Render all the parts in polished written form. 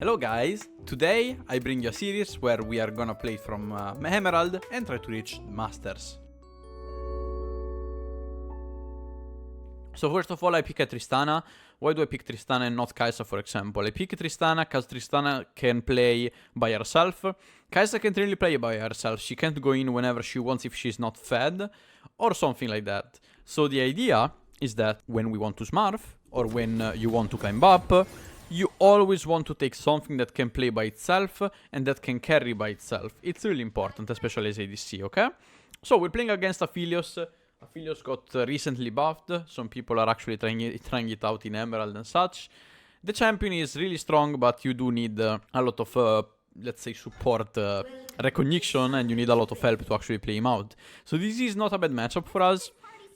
Hello guys, today I bring you a series where we are gonna play from Emerald and try to reach Masters. So first of all I pick a Tristana. Why do I pick Tristana and not Kai'Sa, for example? I pick Tristana because Tristana can play by herself. Kai'Sa can't really play by herself. She can't go in whenever she wants if she's not fed or something like that. So the idea is that when we want to smurf or when you want to climb up, you always want to take something that can play by itself and that can carry by itself. It's really important, especially as ADC, okay? So we're playing against Aphelios. Aphelios got recently buffed. Some people are actually trying it out in Emerald and such. The champion is really strong, but you do need a lot of, let's say, support recognition, and you need a lot of help to actually play him out. So this is not a bad matchup for us,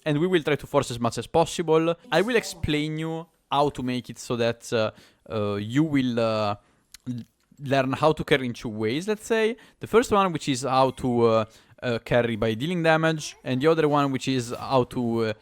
and we will try to force as much as possible. I will explain you how to make it so that you will learn how to carry in two ways, let's say. The first one, which is how to carry by dealing damage, and the other one, which is how to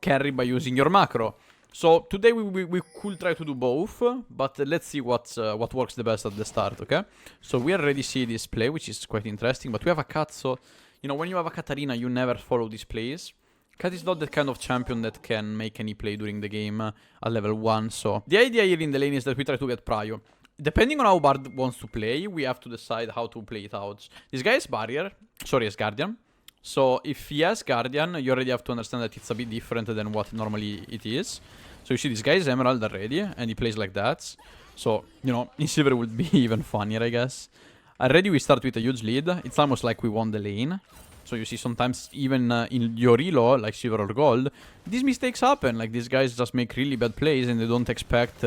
carry by using your macro. So today we could try to do both, but let's see what works the best at the start, okay? So we already see this play, which is quite interesting, but we have a Cat, so, you know, when you have a Katarina, you never follow these plays. Cat is not that kind of champion that can make any play during the game at level 1, so the idea here in the lane is that we try to get prio. Depending on how Bard wants to play, we have to decide how to play it out. This guy is Barrier, sorry, is Guardian. So if he has Guardian, you already have to understand that it's a bit different than what normally it is. So you see this guy is Emerald already, and he plays like that. So, you know, in Silver would be even funnier, I guess. Already we start with a huge lead. It's almost like we won the lane. So you see sometimes even in your elo, like Silver or Gold, these mistakes happen. Like these guys just make really bad plays and they don't expect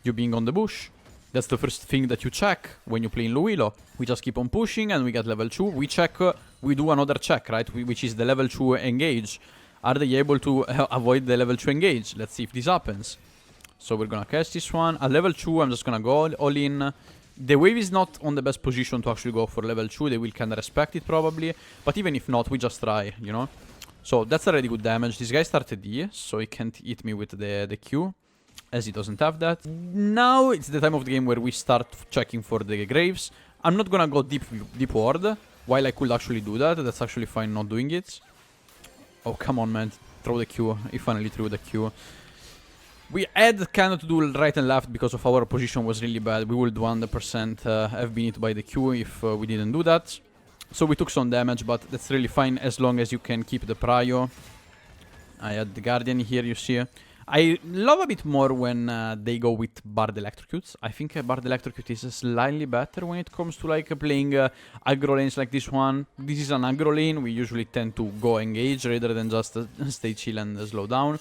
you being on the bush. That's the first thing that you check when you play in low elo. We just keep on pushing and we get level 2. We check, we do another check, right? Which is the level 2 engage. Are they able to avoid the level 2 engage? Let's see if this happens. So we're gonna catch this one. At level 2, I'm just gonna go all in. The wave is not on the best position to actually go for level 2. They will kinda respect it probably. But even if not, we just try, you know? So that's already good damage. This guy started D, so he can't hit me with the Q, as he doesn't have that. Now it's the time of the game where we start checking for the Graves. I'm not gonna go deep ward, while I could actually do that. That's actually fine not doing it. Oh, come on, man. Throw the Q. He finally threw the Q. We had kind of to do right and left because of our position was really bad. We would 100% have been hit by the Q if we didn't do that. So we took some damage, but that's really fine as long as you can keep the prio. I had the Guardian here, you see. I love a bit more when they go with Bard Electrocutes. I think Bard Electrocute is slightly better when it comes to like playing aggro lanes like this one. This is an aggro lane. We usually tend to go engage rather than just stay chill and slow down.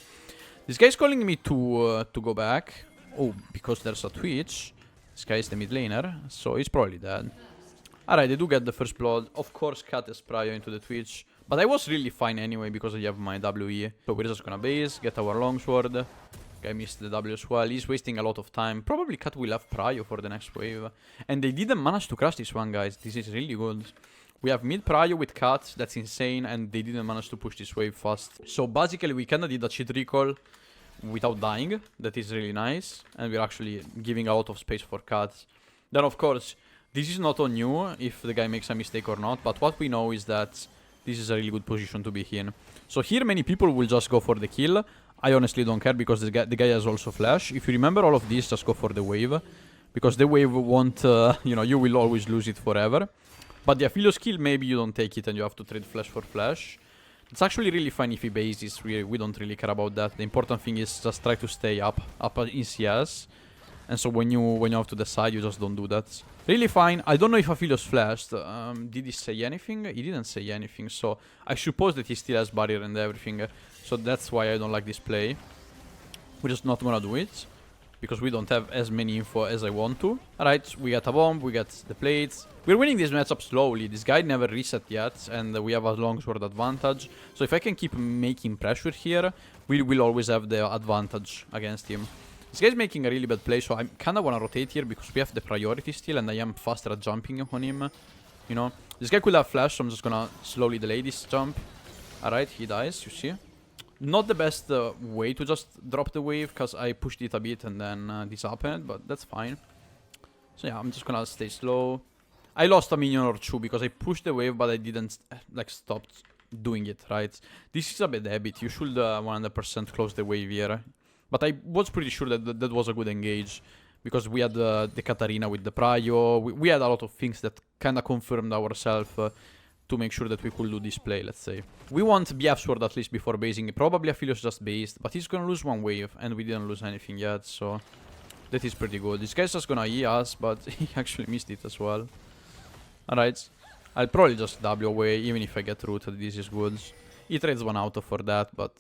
This guy's calling me to go back. Oh, because there's a Twitch. This guy is the mid laner, so he's probably dead. Alright, they do get the first blood. Of course, Cat is prior into the Twitch. But I was really fine anyway because I have my WE. So we're just gonna base, get our longsword. Guy missed the W as well. He's wasting a lot of time. Probably Cat will have prio for the next wave. And they didn't manage to crush this one, guys. This is really good. We have mid prio with Cat, that's insane, and they didn't manage to push this wave fast. So basically we kinda did a cheat recall without dying, that is really nice, and we're actually giving a lot of space for Cat. Then of course, this is not on you if the guy makes a mistake or not, but what we know is that this is a really good position to be in. So here many people will just go for the kill. I honestly don't care because the guy has also flash. If you remember all of this, just go for the wave, because the wave won't, you know, you will always lose it forever. But the Aphelios kill, maybe you don't take it and you have to trade flash for flash. It's actually really fine if he bases. We don't really care about that. The important thing is just try to stay up in CS. And so when you have to decide, you just don't do that. Really fine. I don't know if Aphelios flashed. Did he say anything? He didn't say anything. So I suppose that he still has barrier and everything. So that's why I don't like this play. We're just not gonna do it, because we don't have as many info as I want to. Alright, we got a bomb, we got the plates. We're winning this matchup slowly. This guy never reset yet, and we have a longsword advantage. So if I can keep making pressure here, we will always have the advantage against him. This guy's making a really bad play, so I kinda wanna rotate here because we have the priority still, and I am faster at jumping on him. You know, this guy could have flash, so I'm just gonna slowly delay this jump. Alright, he dies, you see. Not the best way to just drop the wave, because I pushed it a bit and then this happened, but that's fine. So yeah, I'm just gonna stay slow. I lost a minion or two because I pushed the wave, but I didn't like stop doing it, right? This is a bad habit. You should 100% close the wave here. But I was pretty sure that that was a good engage. Because we had the Katarina with the Prio. We had a lot of things that kind of confirmed ourselves to make sure that we could do this play, let's say. We want BF Sword at least before basing. Probably Aphelios just based, but he's gonna lose one wave, and we didn't lose anything yet, so that is pretty good. This guy's just gonna E us, but he actually missed it as well. Alright, I'll probably just W away, even if I get rooted, this is good. He trades one auto for that, but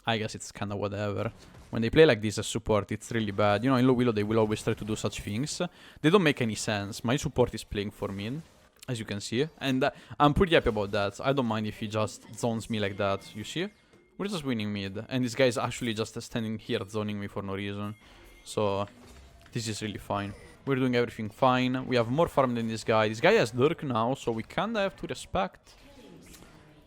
I guess it's kinda whatever. When they play like this as support, it's really bad. You know, in low willow they will always try to do such things. They don't make any sense. My support is playing for mid, as you can see. And I'm pretty happy about that. I don't mind if he just zones me like that. You see? We're just winning mid. And this guy is actually just standing here zoning me for no reason. So, this is really fine. We're doing everything fine. We have more farm than this guy. This guy has Dirk now, so we kinda have to respect.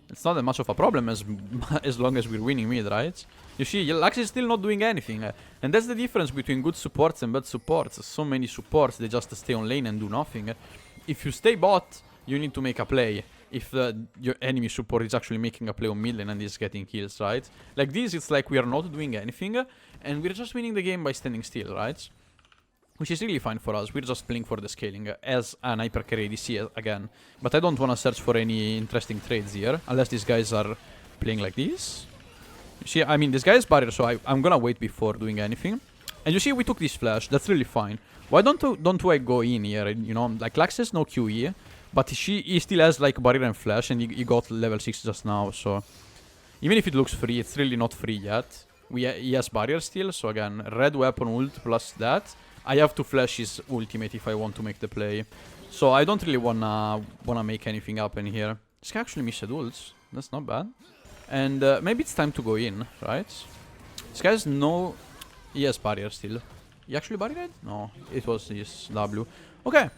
It's not that much of a problem as long as we're winning mid, right? You see, Lux is still not doing anything. And that's the difference between good supports and bad supports. So many supports, they just stay on lane and do nothing. If you stay bot, you need to make a play. If your enemy support is actually making a play on mid lane and is getting kills, right? Like this, it's like we are not doing anything. And we're just winning the game by standing still, right? Which is really fine for us. We're just playing for the scaling as an hypercarry ADC again. But I don't want to search for any interesting trades here. Unless these guys are playing like this. You see, I mean, this guy is barrier, so I'm gonna wait before doing anything. And you see, we took this flash. That's really fine. Why don't I go in here? You know, like Lux has no QE. But he still has like barrier and flash. And he got level 6 just now. So even if it looks free, it's really not free yet. He has barrier still. So again, red weapon ult plus that. I have to flash his ultimate if I want to make the play. So I don't really wanna make anything happen here. This guy actually missed ults. That's not bad. And maybe it's time to go in, right? This guy has no... He has barrier still. He actually barriered? No, it was his W. Okay.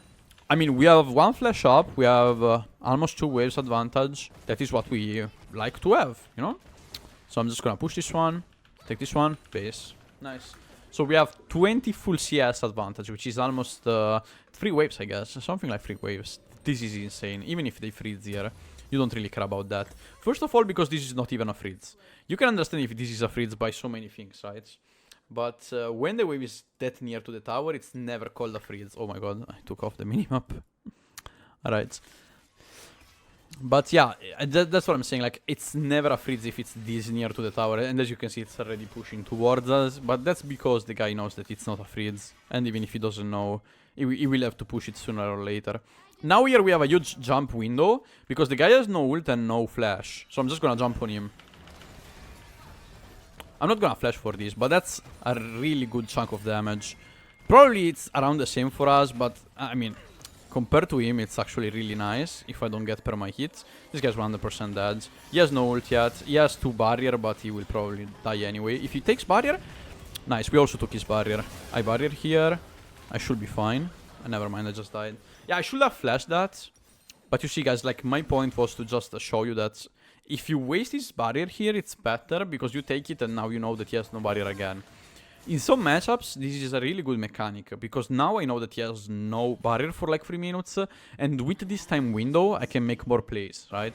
I mean, we have one flash up. We have almost 2 waves advantage. That is what we like to have, you know? So I'm just gonna push this one. Take this one. Base. Nice. So we have 20 full CS advantage, which is almost 3 waves, I guess. Something like 3 waves. This is insane. Even if they freeze here, you don't really care about that. First of all, because this is not even a freeze. You can understand if this is a freeze by so many things, right? But when the wave is that near to the tower, it's never called a freeze. Oh my god, I took off the minimap. Alright. But yeah, that's what I'm saying, like, it's never a freeze if it's this near to the tower, and as you can see, it's already pushing towards us, but that's because the guy knows that it's not a freeze, and even if he doesn't know, he will have to push it sooner or later. Now here we have a huge jump window, because the guy has no ult and no flash, so I'm just gonna jump on him. I'm not gonna flash for this, but that's a really good chunk of damage. Probably it's around the same for us, but, I mean... Compared to him, it's actually really nice if I don't get perma hit. This guy's 100% dead. He has no ult yet. He has 2 barrier, but he will probably die anyway. If he takes barrier... Nice, we also took his barrier. I barrier here. I should be fine. Never mind, I just died. Yeah, I should have flashed that. But you see, guys, like, my point was to just show you that if you waste his barrier here, it's better because you take it and now you know that he has no barrier again. In some matchups, this is a really good mechanic, because now I know that he has no barrier for like 3 minutes, and with this time window, I can make more plays, right?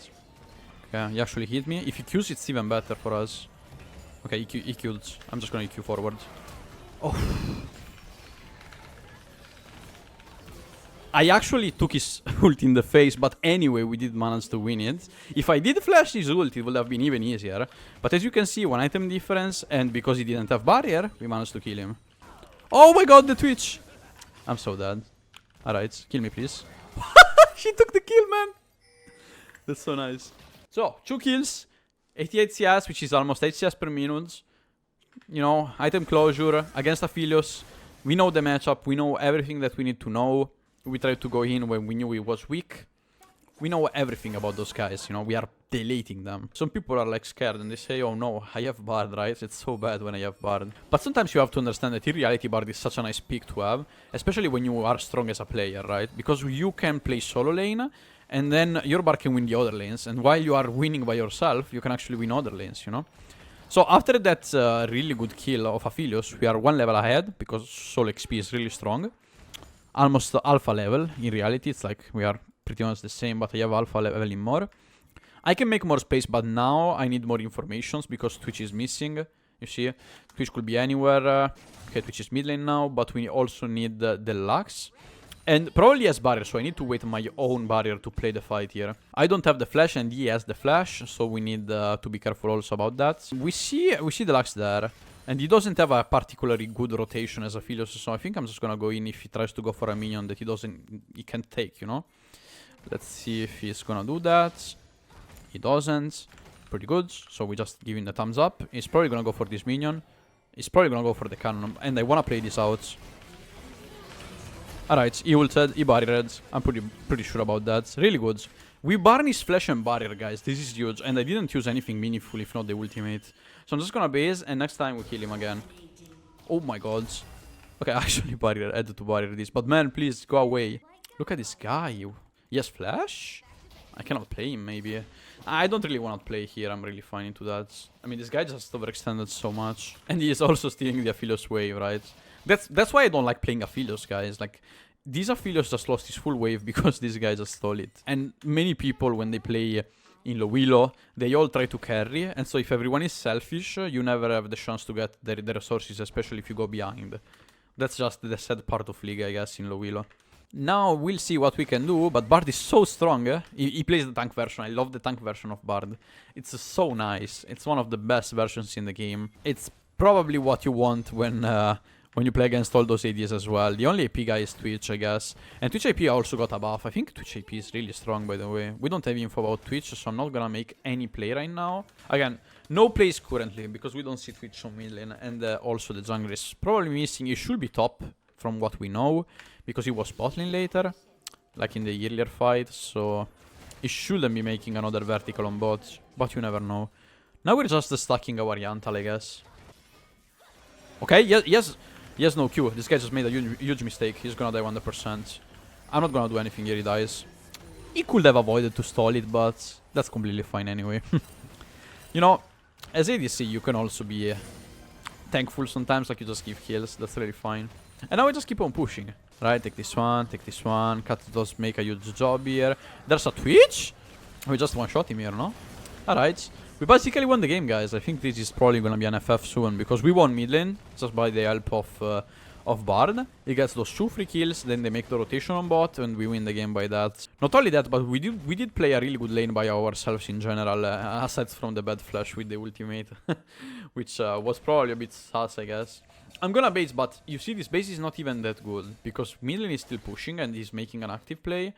Okay, he actually hit me. If he Qs, it's even better for us. Okay, he killed. I'm just gonna EQ forward. Oh. I actually took his ult in the face, but anyway, we did manage to win it. If I did flash his ult, it would have been even easier. But as you can see, 1 item difference, and because he didn't have barrier, we managed to kill him. Oh my god, the Twitch! I'm so dead. Alright, kill me please. She took the kill, man! That's so nice. So, 2 kills, 88 CS, which is almost 8 CS per minute. You know, item closure against Aphelios. We know the matchup, we know everything that we need to know. We tried to go in when we knew he was weak. We know everything about those guys, you know, we are deleting them. Some people are like scared and they say, oh no, I have Bard, right? It's so bad when I have Bard. But sometimes you have to understand that in reality Bard is such a nice pick to have. Especially when you are strong as a player, right? Because you can play solo lane and then your Bard can win the other lanes. And while you are winning by yourself, you can actually win other lanes, you know? So after that really good kill of Aphelios, we are 1 level ahead because solo XP is really strong. almost alpha level. In reality, it's like we are pretty much the same, but I have alpha level in more. I can make more space, but now I need more informations because Twitch is missing. You see, Twitch could be anywhere. Okay, Twitch is mid lane now, but we also need the Lux. And probably has barrier, so I need to wait my own barrier to play the fight here. I don't have the flash, and he has the flash, so we need to be careful also about that. We see the Lux there, and he doesn't have a particularly good rotation as a Philios, so I think I'm just gonna go in if he tries to go for a minion that he can't take, you know? Let's see if he's gonna do that. He doesn't. Pretty good, so we just give him the thumbs up. He's probably gonna go for this minion. He's probably gonna go for the cannon, and I wanna play this out. Alright, he ulted, he barriered. I'm pretty sure about that. Really good. We burn his flash and barrier, guys. This is huge. And I didn't use anything meaningful, if not the ultimate. So I'm just gonna base, and next time we kill him again. Oh my god. Okay, actually barrier, I had to barrier this. But man, please, go away. Look at this guy. He has flash? I cannot play him, maybe. I don't really want to play here. I'm really fine into that. I mean, this guy just overextended so much. And he is also stealing the Aphelios wave, right? That's why I don't like playing Aphelios, guys. Like, these Aphelios just lost his full wave because this guy just stole it. And many people, when they play in low elo, they all try to carry. And so if everyone is selfish, you never have the chance to get the resources, especially if you go behind. That's just the sad part of League, I guess, in low elo. Now we'll see what we can do, but Bard is so strong. He plays the tank version. I love the tank version of Bard. It's so nice. It's one of the best versions in the game. It's probably what you want when you play against all those ADs as well. The only AP guy is Twitch, I guess. And Twitch AP also got a buff. I think Twitch AP is really strong, by the way. We don't have info about Twitch, so I'm not gonna make any play right now. Again, no plays currently, because we don't see Twitch on mid lane. And also the jungler is probably missing. He should be top, from what we know, because he was bot lane later, like in the earlier fight. So he shouldn't be making another vertical on bot, but you never know. Now we're just stacking our Yantl, I guess. Okay, yes. He has no Q. This guy just made a huge mistake. He's gonna die 100%. I'm not gonna do anything here, he dies. He could have avoided to stall it, but that's completely fine anyway. You know, as ADC, you can also be thankful sometimes, like you just give kills. That's really fine. And now we just keep on pushing. Right, take this one. Cat does make a huge job here. There's a Twitch? We just one-shot him here, no? Alright. We basically won the game, guys. I think this is probably gonna be an FF soon, because we won mid lane just by the help of Bard. He gets those 2 free kills, then they make the rotation on bot, and we win the game by that. Not only that, but we did play a really good lane by ourselves in general, aside from the bad flash with the ultimate, which was probably a bit sus, I guess. I'm gonna base, but you see this base is not even that good, because mid lane is still pushing and he's making an active play,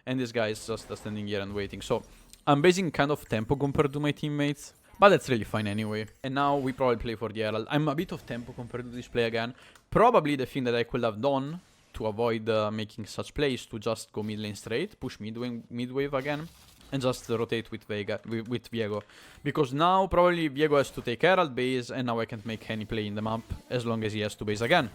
and this guy is just standing here and waiting. So I'm basing kind of tempo compared to my teammates, but that's really fine anyway. And now we probably play for the Herald. I'm a bit of tempo compared to this play again. Probably the thing that I could have done to avoid making such plays, to just go mid lane straight, push mid wave again, and just rotate with Viego. Because now probably Viego has to take Herald base, and now I can't make any play in the map as long as he has to base again.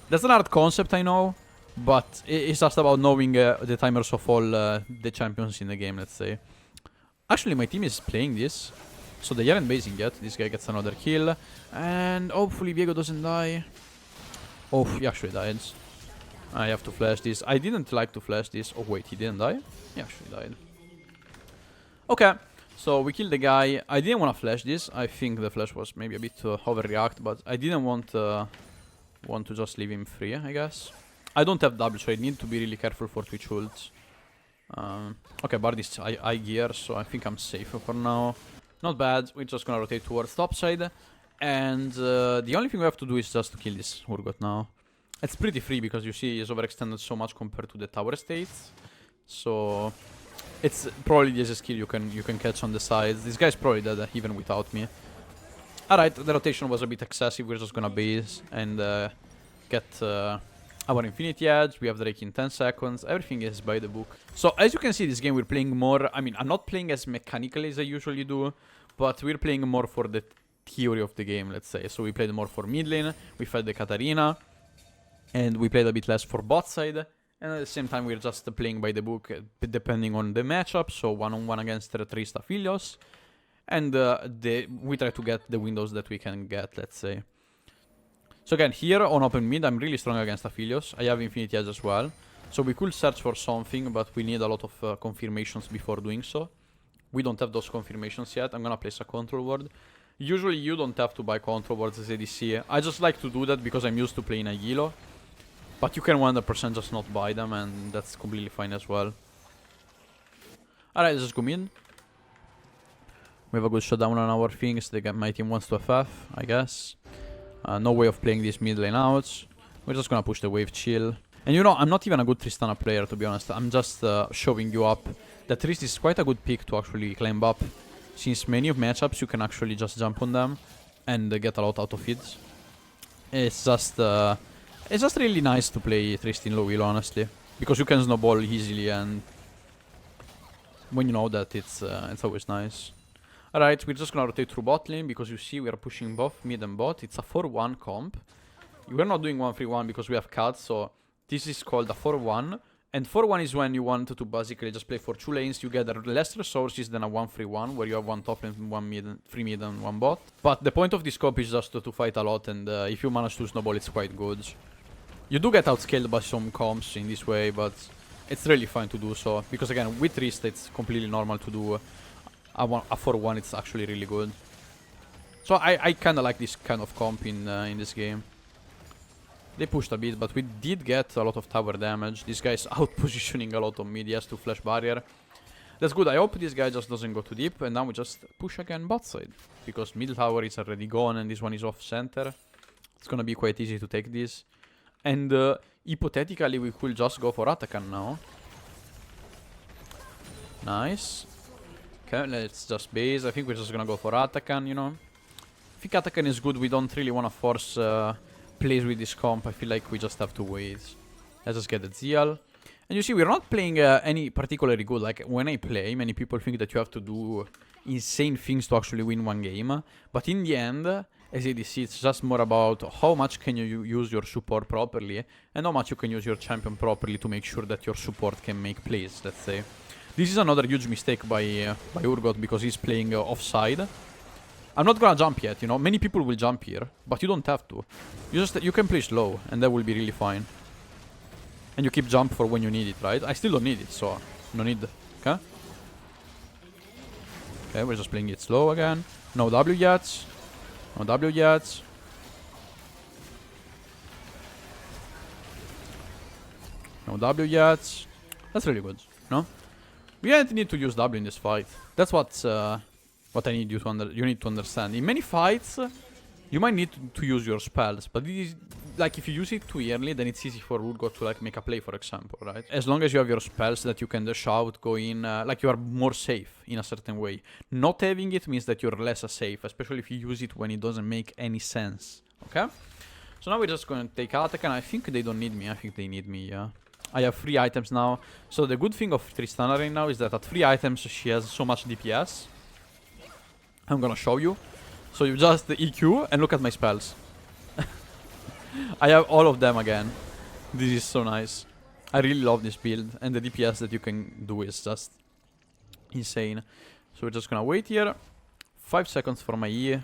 That's an hard concept, I know, but it's just about knowing the timers of all the champions in the game, let's say. Actually, my team is playing this, so they aren't basing yet. This guy gets another kill, and hopefully Viego doesn't die. Oh, he actually died. I have to flash this. I didn't like to flash this. Oh wait, he didn't die? He actually died. Okay, so we killed the guy. I didn't want to flash this. I think the flash was maybe a bit overreact, but I didn't want to just leave him free, I guess. I don't have W, so I need to be really careful for Twitch ults. Okay, Bard is high gear, so I think I'm safe for now. Not bad. We're just gonna rotate towards top side. And the only thing we have to do is just to kill this Urgot now. It's pretty free because you see he's overextended so much compared to the tower states. So it's probably the easiest kill you can catch on the sides. This guy's probably dead even without me. Alright, the rotation was a bit excessive. We're just gonna base and get our Infinity Edge. We have Drake in 10 seconds. Everything is by the book. So as you can see, this game we're playing more. I mean, I'm not playing as mechanically as I usually do, but we're playing more for the theory of the game, let's say. So we played more for mid lane. We fed the Katarina. And we played a bit less for bot side. And at the same time, we're just playing by the book, depending on the matchup. So 1-on-1 against Trista Philios. And we try to get the windows that we can get, let's say. So again, here on open mid, I'm really strong against Aphelios. I have Infinity Edge as well. So we could search for something, but we need a lot of confirmations before doing so. We don't have those confirmations yet. I'm gonna place a control ward. Usually you don't have to buy control wards as ADC. I just like to do that because I'm used to playing Aguilo. But you can 100% just not buy them, and that's completely fine as well. Alright, let's just go mid. We have a good shutdown on our things. My team wants to FF, I guess. No way of playing this mid lane out. We're just gonna push the wave chill. And you know, I'm not even a good Tristana player, to be honest. I'm just showing you up that Trist is quite a good pick to actually climb up. Since many of matchups you can actually just jump on them and get a lot out of it. It's just really nice to play Trist in low elo, honestly. Because you can snowball easily, and when you know that, it's always nice. Alright, we're just gonna rotate through bot lane because you see we are pushing both mid and bot. It's a 4-1 comp. We're not doing 1-3-1 because we have cut, so this is called a 4-1. And 4-1 is when you want to basically just play for 2 lanes. You get less resources than a 1-3-1, where you have 1 top lane, 1 mid, 3 mid and 1 bot. But the point of this comp is just to fight a lot, and if you manage to snowball, it's quite good. You do get outscaled by some comps in this way, but it's really fine to do so. Because again, with Trist, it's completely normal to do a 4-1. It's actually really good. So I kind of like this kind of comp in this game. They pushed a bit, but we did get a lot of tower damage. This guy is out-positioning a lot of mid. He has to flash barrier. That's good. I hope this guy just doesn't go too deep. And now we just push again bot side. Because middle tower is already gone and this one is off-center. It's gonna be quite easy to take this. And hypothetically, we could just go for Atakan now. Nice. Okay, let's just base. I think we're just gonna go for Atakan, you know. I think Atakan is good. We don't really want to force plays with this comp. I feel like we just have to wait. Let's just get the Zeal. And you see, we're not playing any particularly good. Like, when I play, many people think that you have to do insane things to actually win one game. But in the end, as ADC, it's just more about how much can you use your support properly and how much you can use your champion properly to make sure that your support can make plays, let's say. This is another huge mistake by Urgot because he's playing offside. I'm not gonna jump yet, you know. Many people will jump here, but you don't have to. You can play slow, and that will be really fine. And you keep jump for when you need it, right? I still don't need it, so no need. Okay. Okay, we're just playing it slow again. No W yet. No W yet. No W yet. That's really good, no? We don't need to use W in this fight. That's what I need you to you need to understand. In many fights, you might need to use your spells, but this is, like, if you use it too early, then it's easy for Urgot to like make a play, for example, right? As long as you have your spells that you can dash out, go in, like you are more safe in a certain way. Not having it means that you're less safe, especially if you use it when it doesn't make any sense. Okay? So now we're just going to take attack, and I think they don't need me. I think they need me, yeah. I have 3 items now. So the good thing of Tristana right now is that at 3 items she has so much DPS. I'm gonna show you. So you just EQ and look at my spells. I have all of them again. This is so nice. I really love this build, and the DPS that you can do is just insane. So we're just gonna wait here. 5 seconds for my E.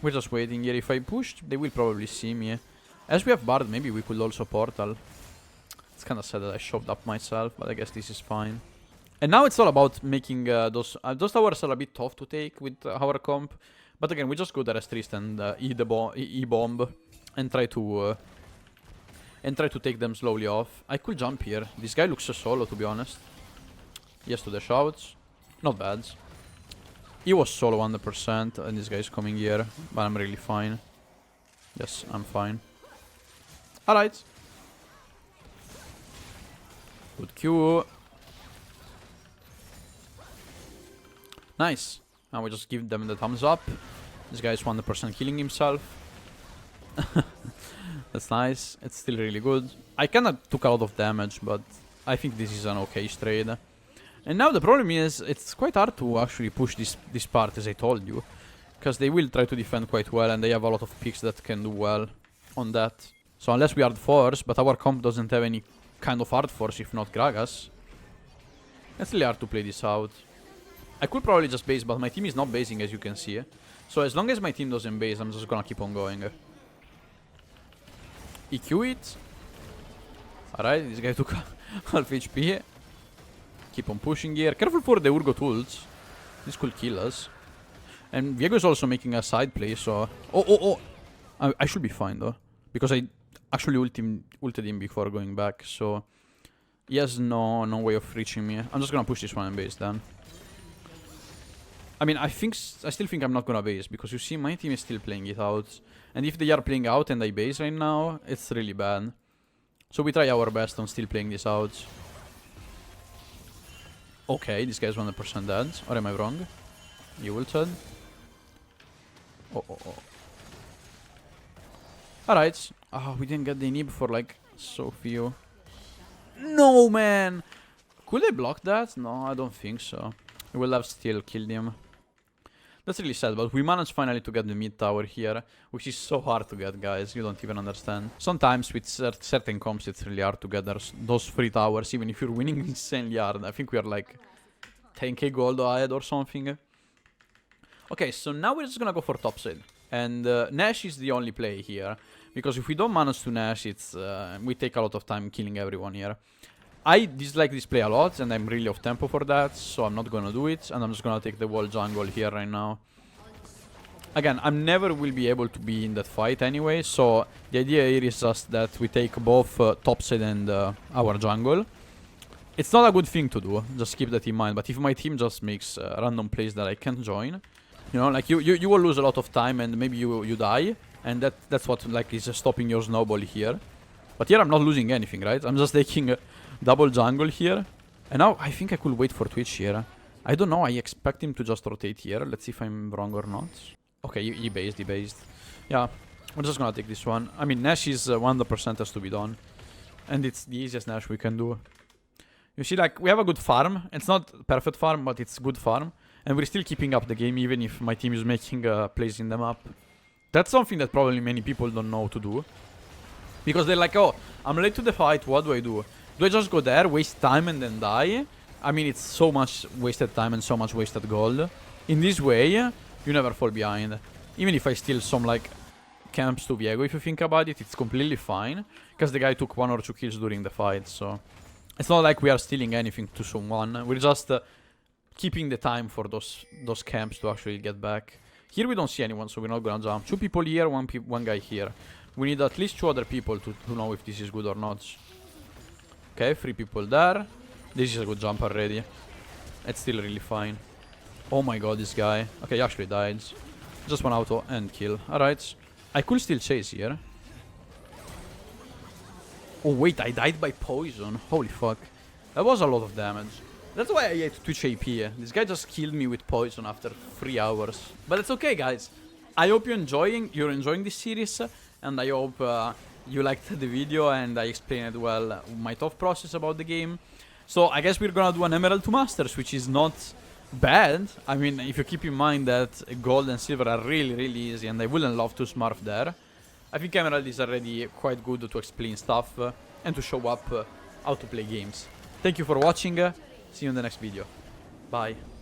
We're just waiting here. If I push, they will probably see me. As we have Bard, maybe we could also portal. It's kinda sad that I shoved up myself, but I guess this is fine. And now it's all about making those towers are a bit tough to take with our comp. But again, we just go there as Trist and E-bomb and try to take them slowly off. I could jump here. This guy looks so solo, to be honest. He has to dash out. Not bad. He was solo 100%, and this guy's coming here. But I'm really fine. Yes, I'm fine. Alright. Good Q. Nice. Now we just give them the thumbs up. This guy is 100% killing himself. That's nice. It's still really good. I kinda took a lot of damage, but I think this is an okay trade. And now the problem is, it's quite hard to actually push this part, as I told you. Because they will try to defend quite well, and they have a lot of picks that can do well on that. So unless we hard force, but our comp doesn't have any kind of hard force, if not Gragas. It's really hard to play this out. I could probably just base, but my team is not basing, as you can see. So as long as my team doesn't base, I'm just gonna keep on going. EQ it. Alright, this guy took half HP. Keep on pushing here. Careful for the Urgot ults. This could kill us. And Viego is also making a side play, so... Oh! I should be fine, though. Because I actually ulted him before going back, so... He has no way of reaching me. I'm just gonna push this one and base then. I mean, I still think I'm not gonna base, because you see my team is still playing it out. And if they are playing out and I base right now, it's really bad. So we try our best on still playing this out. Okay, this guy's 100% dead. Or am I wrong? You ulted. Oh. Alright. Oh, we didn't get the inhib for like so few. No, man! Could I block that? No, I don't think so. We will have still killed him. That's really sad, but we managed finally to get the mid tower here, which is so hard to get, guys. You don't even understand. Sometimes with certain comps, it's really hard to get those 3 towers, even if you're winning insanely hard. I think we are like 10k gold ahead or something. Okay, so now we're just gonna go for topside. And Nash is the only play here, because if we don't manage to Nash, we take a lot of time killing everyone here. I dislike this play a lot, and I'm really off tempo for that, so I'm not gonna do it, and I'm just gonna take the wall jungle here right now. Again, I never will be able to be in that fight anyway, so the idea here is just that we take both topside and our jungle. It's not a good thing to do, just keep that in mind, but if my team just makes random plays that I can't join, you know, like you will lose a lot of time and maybe you die, and that's what like is stopping your snowball here. But here I'm not losing anything, right? I'm just taking double jungle here. And now I think I could wait for Twitch here. I don't know, I expect him to just rotate here. Let's see if I'm wrong or not. Okay, he based. Yeah, we're just gonna take this one. I mean, Nash is 100% has to be done. And it's the easiest Nash we can do. You see, like, we have a good farm. It's not perfect farm, but it's good farm. And we're still keeping up the game, even if my team is making plays in the map. That's something that probably many people don't know to do. Because they're like, oh, I'm late to the fight, what do? Do I just go there, waste time and then die? I mean, it's so much wasted time and so much wasted gold. In this way, you never fall behind. Even if I steal some, like, camps to Viego, if you think about it, it's completely fine. Because the guy took 1 or 2 kills during the fight, so... It's not like we are stealing anything to someone. We're just keeping the time for those camps to actually get back. Here we don't see anyone, so we're not gonna jump. 2 people here, one guy here. We need at least 2 other people to know if this is good or not. Okay, 3 people there. This is a good jump already. It's still really fine. Oh my god, this guy. Okay, he actually died. Just 1 auto and kill. Alright. I could still chase here. Oh wait, I died by poison. Holy fuck. That was a lot of damage. That's why I hate Twitch AP. This guy just killed me with poison after 3 hours. But it's okay, guys. I hope you're enjoying this series. And I hope you liked the video and I explained well my thought process about the game. So I guess we're gonna do an Emerald to Masters, which is not bad. I mean, if you keep in mind that gold and silver are really, really easy and I wouldn't love to smurf there. I think Emerald is already quite good to explain stuff and to show up how to play games. Thank you for watching. See you in the next video. Bye.